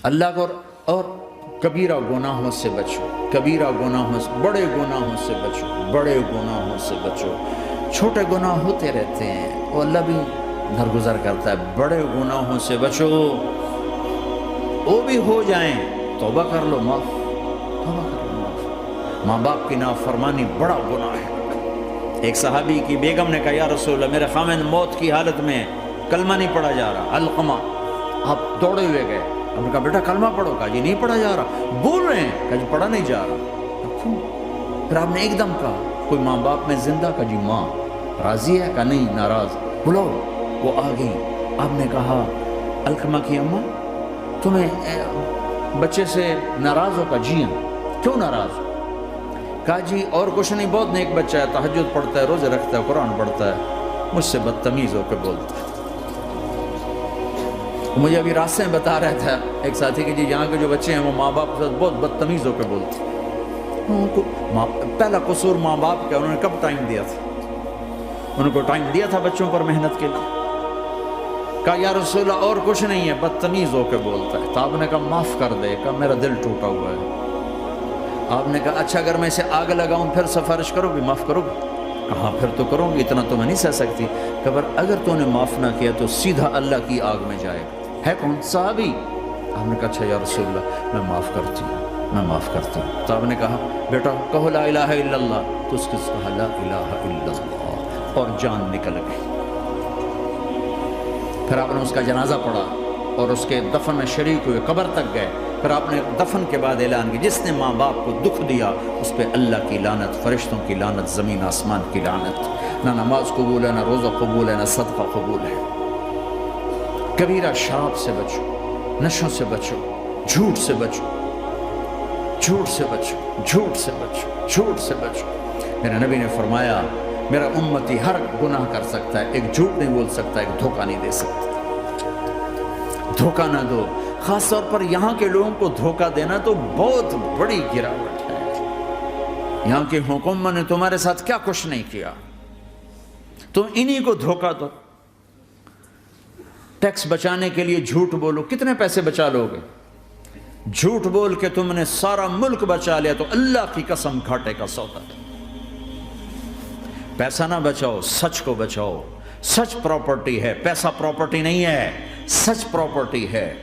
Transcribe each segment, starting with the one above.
اللہ کو اور کبیرہ گناہوں سے بچو، کبیرہ گناہوں سے، بڑے گناہوں سے بچو، بڑے گناہوں سے بچو۔ چھوٹے گناہ ہوتے رہتے ہیں، وہ اللہ بھی درگزر کرتا ہے، بڑے گناہوں سے بچو، وہ بھی ہو جائیں توبہ کر لو، معاف، توبہ کر لو، معاف۔ ماں باپ کی نافرمانی بڑا گناہ ہے۔ ایک صحابی کی بیگم نے کہا یا رسول اللہ میرے خامند موت کی حالت میں کلمہ نہیں پڑھا جا رہا، علقمہ۔ آپ دوڑے ہوئے گئے، ہم نے کہا بیٹا کلمہ پڑھو، کہا جی نہیں پڑھا جا رہا، بول رہے ہیں، کہا جی پڑھا نہیں جا رہا۔ کیوں؟ پھر آپ نے ایک دم کہا کوئی ماں باپ میں زندہ، کہا جی ماں راضی ہے، کہا نہیں ناراض، بلاؤ۔ وہ آ گئی، آپ نے کہا علقمہ کی اماں تمہیں بچے سے ناراض ہو؟ کہا جی ہاں۔ کیوں ناراض ہو؟ کہا جی اور کچھ نہیں، بہت نیک بچہ ہے، تہجد پڑھتا ہے، روزے رکھتا ہے، قرآن پڑھتا ہے، مجھ سے بدتمیز ہو کے بولتا ہے۔ مجھے ابھی راستے میں بتا رہا تھا ایک ساتھی کہ جی یہاں کے جو بچے ہیں وہ ماں باپ کے ساتھ بہت بدتمیز ہو کے بولتے ہیں۔ پہلا قصور ماں باپ کا، انہوں نے کب ٹائم دیا تھا؟ انہوں کو ٹائم دیا تھا بچوں پر محنت کے لیے؟ کہا یا رسول اللہ اور کچھ نہیں ہے، بدتمیز ہو کے بولتا ہے۔ تو آپ نے کہا معاف کر دے، کہا میرا دل ٹوٹا ہوا ہے۔ آپ نے کہا اچھا اگر میں اسے آگ لگاؤں پھر سفارش کرو گی، معاف کرو گی؟ کہا پھر تو کروں گی، اتنا تو میں نہیں سہ سکتی۔ کہ اگر تو نے معاف نہ کیا تو سیدھا اللہ کی آگ میں جائے گا۔ ہے کون؟ صحابی۔ آپ نے کہا اچھا یا رسول اللہ میں معاف کرتی ہوں، میں معاف کرتی ہوں۔ تو آپ نے کہا بیٹا کہو لا الہ الا اللہ، تو اس کے کہا لا الہ الا اللہ، اور جان نکل گئی۔ پھر آپ نے اس کا جنازہ پڑھا اور اس کے دفن میں شریک ہوئے، قبر تک گئے۔ پھر آپ نے دفن کے بعد اعلان کیا جس نے ماں باپ کو دکھ دیا اس پہ اللہ کی لعنت، فرشتوں کی لعنت، زمین آسمان کی لعنت۔ نہ نماز قبول ہے، نہ روزہ قبول ہے، نہ صدقہ قبول ہے۔ کبیرہ شراب سے بچو، نشوں سے بچو، جھوٹ سے بچو، جھوٹ سے بچو، جھوٹ سے بچو، جھوٹ سے بچو۔ میرے نبی نے فرمایا میرا امتی ہر گناہ کر سکتا ہے، ایک جھوٹ نہیں بول سکتا، ایک دھوکہ نہیں دے سکتا۔ دھوکہ نہ دو، خاص طور پر یہاں کے لوگوں کو دھوکہ دینا تو بہت بڑی گراوٹ ہے۔ یہاں کے حکومت نے تمہارے ساتھ کیا کچھ نہیں کیا، تم انہی کو دھوکہ دو۔ ٹیکس بچانے کے لیے جھوٹ بولو، کتنے پیسے بچا لوگے؟ جھوٹ بول کے تم نے سارا ملک بچا لیا تو اللہ کی قسم گھاٹے کا سودا۔ پیسہ نہ بچاؤ، سچ کو بچاؤ۔ سچ پراپرٹی ہے، پیسہ پراپرٹی نہیں ہے، سچ پراپرٹی ہے۔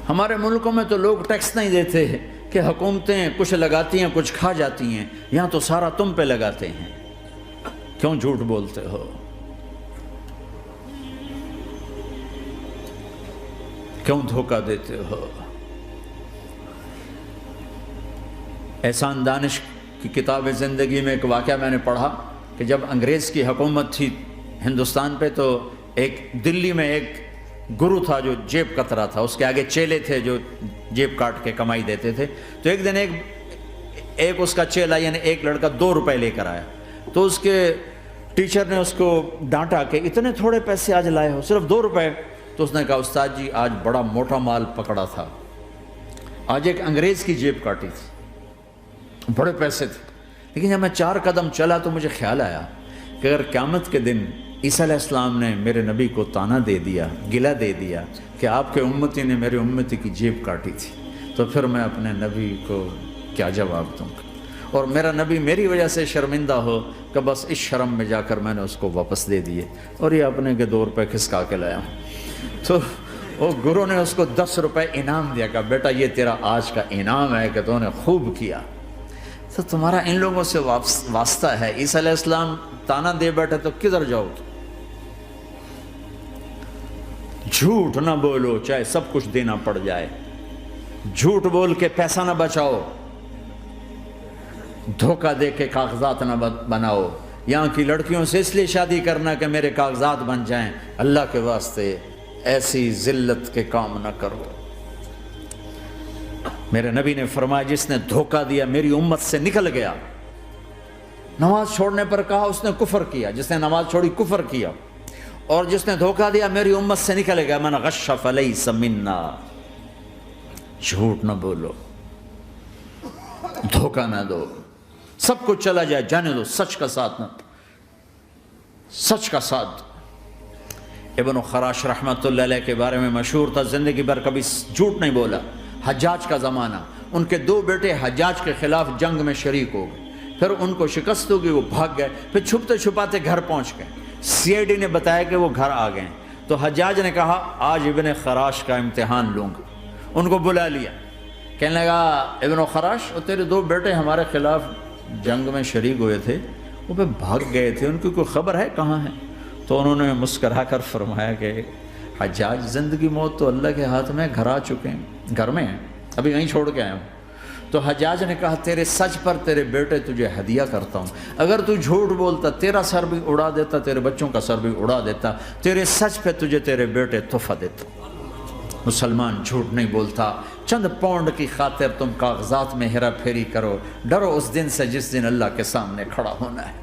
ہمارے ملکوں میں تو لوگ ٹیکس نہیں دیتے کہ حکومتیں کچھ لگاتی ہیں کچھ کھا جاتی ہیں، یہاں تو سارا تم پہ لگاتے ہیں۔ کیوں جھوٹ بولتے ہو؟ کیوں دھوکہ دیتے ہو؟ احسان دانش کی کتاب زندگی میں ایک واقعہ میں نے پڑھا کہ جب انگریز کی حکومت تھی ہندوستان پہ تو ایک دلی میں ایک گرو تھا جو جیب کترا تھا، اس کے آگے چیلے تھے جو جیب کاٹ کے کمائی دیتے تھے۔ تو ایک دن ایک اس کا چیلا یعنی ایک لڑکا 2 روپے لے کر آیا، تو اس کے ٹیچر نے اس کو ڈانٹا کہ اتنے تھوڑے پیسے آج لائے ہو، صرف 2 روپے۔ تو اس نے کہا استاد جی آج بڑا موٹا مال پکڑا تھا، آج ایک انگریز کی جیب کاٹی تھی، بڑے پیسے تھے۔ لیکن جب میں 4 قدم چلا تو مجھے خیال آیا کہ اگر قیامت کے دن عیسیٰ علیہ السلام نے میرے نبی کو طعنہ دے دیا، گلہ دے دیا کہ آپ کے امتی نے میرے امتی کی جیب کاٹی تھی، تو پھر میں اپنے نبی کو کیا جواب دوں گا؟ اور میرا نبی میری وجہ سے شرمندہ ہو کہ بس اس شرم میں جا کر میں نے اس کو واپس دے دیے اور یہ اپنے کے 2 روپے کھسکا کے لایا ہوں۔ تو وہ گرو نے اس کو 10 روپے انعام دیا کہ بیٹا یہ تیرا آج کا انعام ہے کہ تو نے خوب کیا۔ تو تمہارا ان لوگوں سے واسطہ ہے، عیسیٰ علیہ السلام طعنہ دے بیٹھے تو کدھر جاؤ گے؟ جھوٹ نہ بولو چاہے سب کچھ دینا پڑ جائے، جھوٹ بول کے پیسہ نہ بچاؤ، دھوکہ دے کے کاغذات نہ بناؤ۔ یہاں کی لڑکیوں سے اس لیے شادی کرنا کہ میرے کاغذات بن جائیں، اللہ کے واسطے ایسی ذلت کے کام نہ کرو۔ میرے نبی نے فرمایا جس نے دھوکہ دیا میری امت سے نکل گیا۔ نماز چھوڑنے پر کہا اس نے کفر کیا، جس نے نماز چھوڑی کفر کیا، اور جس نے دھوکہ دیا میری امت سے نکل گیا۔ من غش فلیس منا۔ جھوٹ نہ بولو، دھوکہ نہ دو، سب کچھ چلا جائے جانے دو، سچ کا ساتھ نہ، سچ کا ساتھ۔ ابن خراش رحمۃ اللہ علیہ کے بارے میں مشہور تھا، زندگی بھر کبھی جھوٹ نہیں بولا۔ حجاج کا زمانہ، ان کے 2 بیٹے حجاج کے خلاف جنگ میں شریک ہو گئے، پھر ان کو شکست ہوگی، وہ بھاگ گئے، پھر چھپتے چھپاتے گھر پہنچ گئے۔ CID نے بتایا کہ وہ گھر آ گئے، تو حجاج نے کہا آج ابن خراش کا امتحان لوں گا۔ ان کو بلا لیا، کہنے لگا ابن خراش، وہ تیرے 2 بیٹے ہمارے خلاف جنگ میں شریک ہوئے تھے، وہ پہ بھاگ گئے تھے، ان کی کوئی خبر ہے کہاں ہے؟ تو انہوں نے مسکرا کر فرمایا کہ حجاج، زندگی موت تو اللہ کے ہاتھ میں، گھر آ چکے ہیں، گھر میں ہیں، ابھی یہیں چھوڑ کے آیا ہوں۔ تو حجاج نے کہا تیرے سچ پر تیرے بیٹے تجھے ہدیہ کرتا ہوں، اگر تو جھوٹ بولتا تیرا سر بھی اڑا دیتا، تیرے بچوں کا سر بھی اڑا دیتا، تیرے سچ پہ تجھے تیرے بیٹے تحفہ دیتا۔ مسلمان جھوٹ نہیں بولتا۔ چند پاؤنڈ کی خاطر تم کاغذات میں ہیرا پھیری کرو، ڈرو اس دن سے جس دن اللہ کے سامنے کھڑا ہونا ہے۔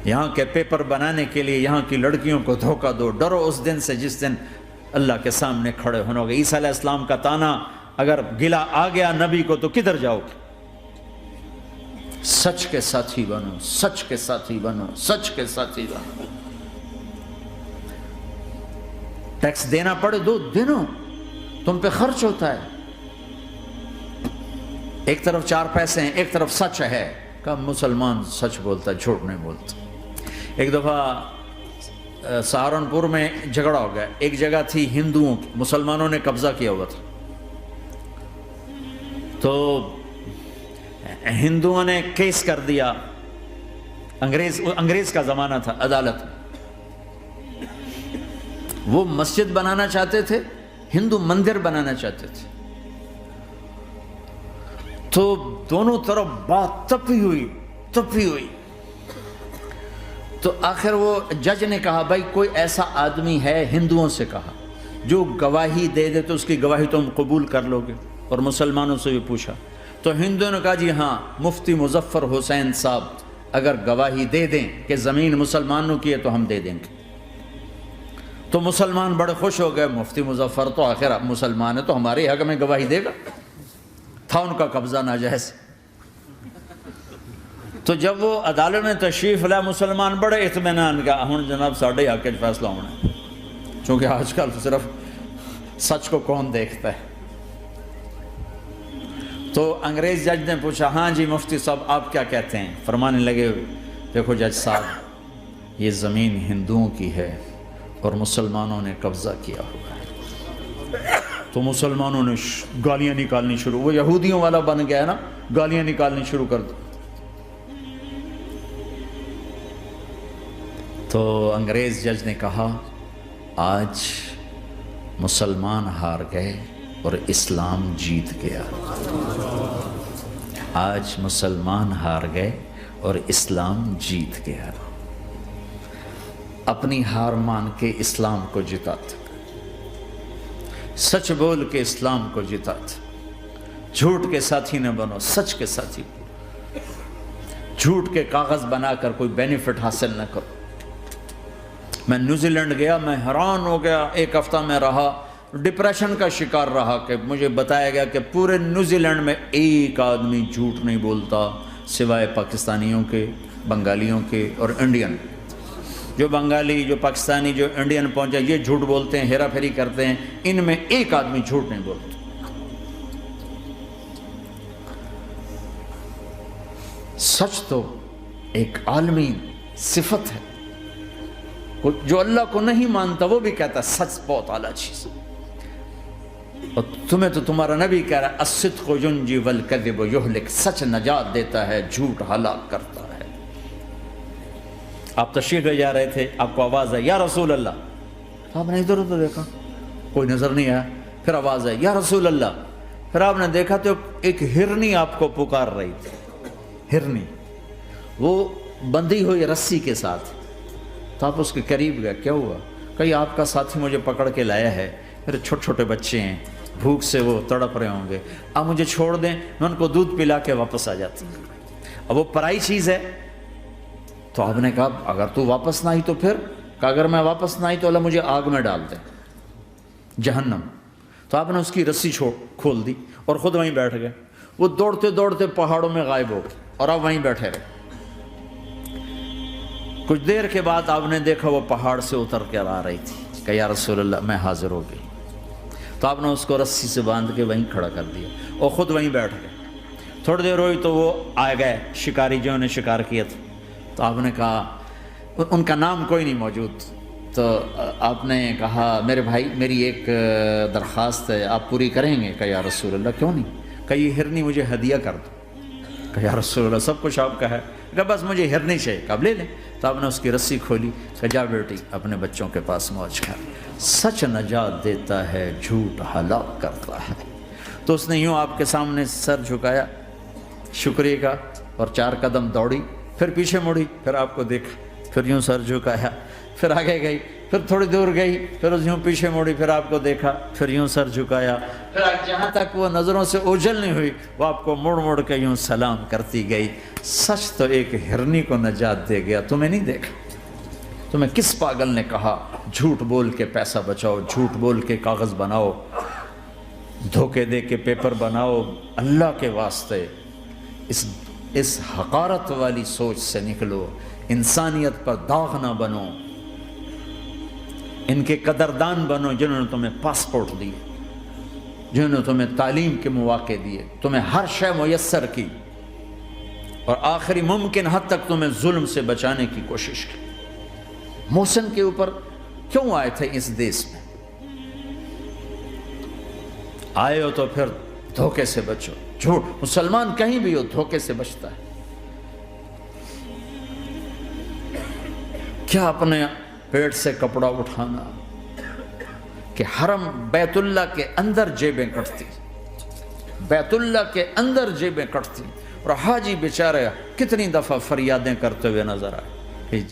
یہاں کے پیپر بنانے کے لیے یہاں کی لڑکیوں کو دھوکہ دو، ڈرو اس دن سے جس دن اللہ کے سامنے کھڑے ہونا ہوگا۔ عیسیٰ علیہ السلام کا تانا اگر گلا آ گیا نبی کو تو کدھر جاؤ گے؟ سچ کے ساتھی بنو، سچ کے ساتھی بنو، سچ کے ساتھی بنو۔ ٹیکس دینا پڑے دو، دینو، تم پہ خرچ ہوتا ہے۔ ایک طرف 4 پیسے ہیں، ایک طرف سچ ہے، کہ مسلمان سچ بولتا ہے، جھوٹ نہیں بولتا۔ ایک دفعہ سہارنپور میں جھگڑا ہو گیا، ایک جگہ تھی ہندوؤں کی، مسلمانوں نے قبضہ کیا ہوا تھا، تو ہندوؤں نے کیس کر دیا، انگریز کا زمانہ تھا، عدالت میں۔ وہ مسجد بنانا چاہتے تھے، ہندو مندر بنانا چاہتے تھے، تو دونوں طرف بات تپی ہوئی۔ تو آخر وہ جج نے کہا بھائی کوئی ایسا آدمی ہے، ہندوؤں سے کہا، جو گواہی دے دے تو اس کی گواہی تم قبول کر لو گے؟ اور مسلمانوں سے بھی پوچھا، تو ہندوؤں نے کہا جی ہاں، مفتی مظفر حسین صاحب اگر گواہی دے دیں کہ زمین مسلمانوں کی ہے تو ہم دے دیں گے۔ تو مسلمان بڑے خوش ہو گئے، مفتی مظفر تو آخر مسلمان ہے تو ہمارے حق میں گواہی دے گا، تھا ان کا قبضہ ناجائز۔ تو جب وہ عدالت میں تشریف لائے، مسلمان بڑے اطمینان کا، ہن جناب ساڑھے حق وچ فیصلہ ہونا ہے، چونکہ آج کل صرف سچ کو کون دیکھتا ہے۔ تو انگریز جج نے پوچھا ہاں جی مفتی صاحب آپ کیا کہتے ہیں؟ فرمانے لگے دیکھو جج صاحب، یہ زمین ہندوؤں کی ہے اور مسلمانوں نے قبضہ کیا ہوا ہے۔ تو مسلمانوں نے گالیاں نکالنی شروع، وہ یہودیوں والا بن گیا نا، گالیاں نکالنی شروع کر دی۔ تو انگریز جج نے کہا آج مسلمان ہار گئے اور اسلام جیت گیا۔ آج مسلمان ہار گئے اور اسلام جیت گیا۔ اپنی ہار مان کے اسلام کو جتاتے، سچ بول کے اسلام کو جتاتے۔ جھوٹ کے ساتھی نہ بنو، سچ کے ساتھی۔ جھوٹ کے کاغذ بنا کر کوئی بینیفٹ حاصل نہ کرو۔ میں نیوزی لینڈ گیا، میں حیران ہو گیا، 1 ہفتہ میں رہا، ڈپریشن کا شکار رہا کہ مجھے بتایا گیا کہ پورے نیوزی لینڈ میں ایک آدمی جھوٹ نہیں بولتا سوائے پاکستانیوں کے، بنگالیوں کے اور انڈین۔ جو بنگالی، جو پاکستانی، جو انڈین پہنچا یہ جھوٹ بولتے ہیں، ہیرا پھیری کرتے ہیں، ان میں ایک آدمی جھوٹ نہیں بولتا۔ سچ تو ایک عالمی صفت ہے، جو اللہ کو نہیں مانتا وہ بھی کہتا ہے سچ بہت اعلیٰ چیز ہے۔ اور تمہیں تو تمہارا نبی کہہ رہا ہے الصدق ینجی والکذب یہلک، سچ نجات دیتا ہے، جھوٹ ہلاک کرتا ہے۔ آپ تشریف لے جا رہے تھے، آپ کو آواز آئی یا رسول اللہ، آپ نے ادھر ادھر دیکھا، کوئی نظر نہیں آیا، پھر آواز آئی یا رسول اللہ، پھر آپ نے دیکھا تو ایک ہرنی آپ کو پکار رہی تھی، ہرنی، وہ بندھی ہوئی رسی کے ساتھ۔ تو آپ اس کے قریب گئے، کیا ہوا؟ کہیں آپ کا ساتھی مجھے پکڑ کے لایا ہے، میرے چھوٹے چھوٹے بچے ہیں، بھوک سے وہ تڑپ رہے ہوں گے، آپ مجھے چھوڑ دیں، میں ان کو دودھ پلا کے واپس آ جاتی ہوں۔ اب وہ پرائی چیز ہے، تو آپ نے کہا اگر تو واپس نہ آئی تو پھر؟ کہ اگر میں واپس نہ آئی تو اللہ مجھے آگ میں ڈال دے، جہنم۔ تو آپ نے اس کی رسی کھول دی اور خود وہیں بیٹھ گئے۔ وہ دوڑتے دوڑتے پہاڑوں میں غائب ہو گئے اور آپ وہیں بیٹھے رہے۔ کچھ دیر کے بعد آپ نے دیکھا وہ پہاڑ سے اتر کر آ رہی تھی کہ یا رسول اللہ میں حاضر ہو گئی. تو آپ نے اس کو رسی سے باندھ کے وہیں کھڑا کر دیا اور خود وہیں بیٹھ گئے. تھوڑی دیر ہوئی تو وہ آ گئے شکاری جو نے شکار کیا تھا. تو آپ نے کہا, ان کا نام کوئی نہیں موجود, تو آپ نے کہا میرے بھائی میری ایک درخواست ہے, آپ پوری کریں گے؟ کہ یا رسول اللہ کیوں نہیں؟ کہ یہ ہرنی مجھے ہدیہ کر دو. کہ یا رسول اللہ سب کچھ آپ کا ہے. کہ بس مجھے ہرنی چاہیے. کہ اب لے لیں. تو آپ نے اس کی رسی کھولی. کہ جا بیٹی اپنے بچوں کے پاس موج کر. سچ نجات دیتا ہے, جھوٹ ہلاک کرتا ہے. تو اس نے یوں آپ کے سامنے سر جھکایا شکریہ کا, اور 4 قدم دوڑی, پھر پیچھے مڑی, پھر آپ کو دیکھا, پھر یوں سر جھکایا, پھر آگے گئی, پھر تھوڑی دور گئی, پھر یوں پیچھے مڑی, پھر آپ کو دیکھا, پھر یوں سر جھکایا, پھر جہاں تک وہ نظروں سے اوجھل نہیں ہوئی وہ آپ کو مڑ مڑ کے یوں سلام کرتی گئی. سچ تو ایک ہرنی کو نجات دے گیا, تمہیں نہیں دیکھا. تمہیں کس پاگل نے کہا جھوٹ بول کے پیسہ بچاؤ, جھوٹ بول کے کاغذ بناؤ, دھوکے دے کے پیپر بناؤ؟ اللہ کے واسطے اس حقارت والی سوچ سے نکلو. انسانیت پر داغ نہ بنو. ان کے قدردان بنو جنہوں نے تمہیں پاسپورٹ دیے, جنہوں نے تمہیں تعلیم کے مواقع دیے, تمہیں ہر شے میسر کی, اور آخری ممکن حد تک تمہیں ظلم سے بچانے کی کوشش کی. محسن کے اوپر کیوں آئے تھے اس دیس میں؟ آئے ہو تو پھر دھوکے سے بچو. جھوٹ, مسلمان کہیں بھی ہو دھوکے سے بچتا ہے. کیا اپنے پیٹ سے کپڑا اٹھانا کہ حرم بیت اللہ کے اندر جیبیں کٹتی, بیت اللہ کے اندر جیبیں کٹتی, اور حاجی بیچارے کتنی دفعہ فریادیں کرتے ہوئے نظر آئے.